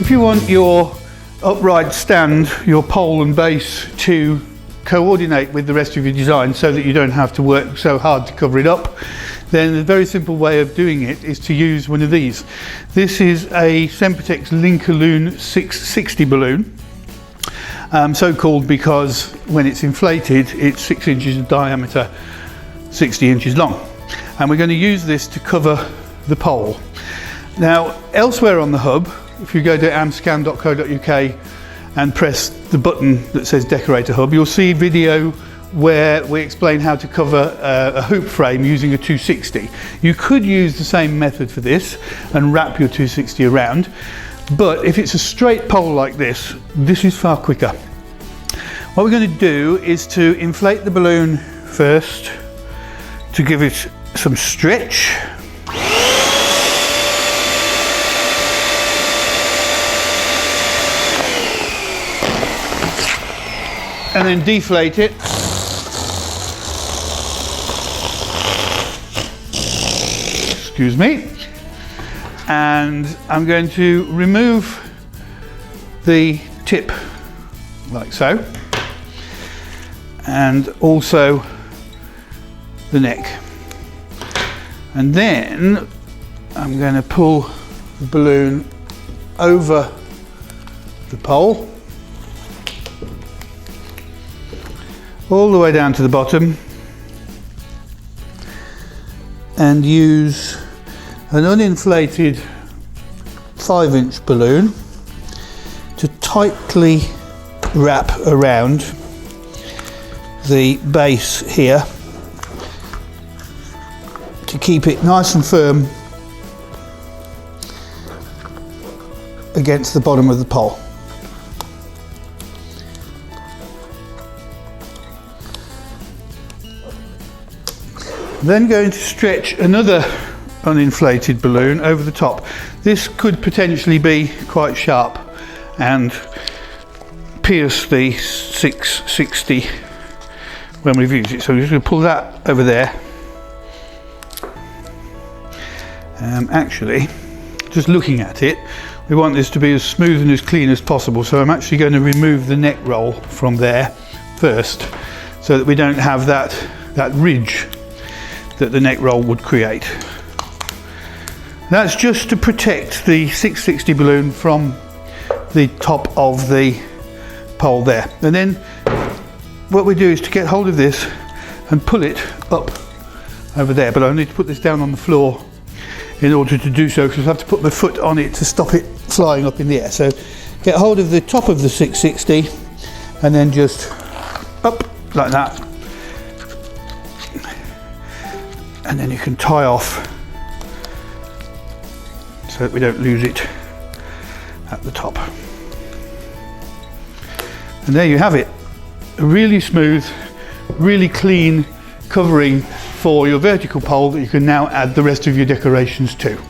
if you want your upright stand, your pole and base to coordinate with the rest of your design so that you don't have to work so hard to cover it up, then a very simple way of doing it is to use one of these. This is a Sempertex Link-O-Loon 660 balloon. So called because when it's inflated, it's 6 inches in diameter, 60 inches long. And we're going to use this to cover the pole. Now, elsewhere on the hub, if you go to amscan.co.uk and press the button that says Decorate a Hub, you'll see a video where we explain how to cover a hoop frame using a 260. You could use the same method for this and wrap your 260 around, but if it's a straight pole like this, this is far quicker. What we're going to do is to inflate the balloon first to give it some stretch. And then deflate it. Excuse me. And I'm going to remove the tip like so, and also the neck. And then I'm going to pull the balloon over the pole all the way down to the bottom, and use an uninflated 5-inch balloon to tightly wrap around the base here to keep it nice and firm against the bottom of the pole. Then going to stretch another uninflated balloon over the top. This could potentially be quite sharp and pierce the 660 when we've used it. So I'm just going to pull that over there. Actually, just looking at it, we want this to be as smooth and as clean as possible. So I'm actually going to remove the neck roll from there first, so that we don't have that ridge that the neck roll would create. That's just to protect the 660 balloon from the top of the pole there. And then what we do is to get hold of this and pull it up over there, but I need to put this down on the floor in order to do so, because I have to put my foot on it to stop it flying up in the air. So get hold of the top of the 660 and then just up like that. And then you can tie off so that we don't lose it at the top. And there you have it. A really smooth, really clean covering for your vertical pole that you can now add the rest of your decorations to.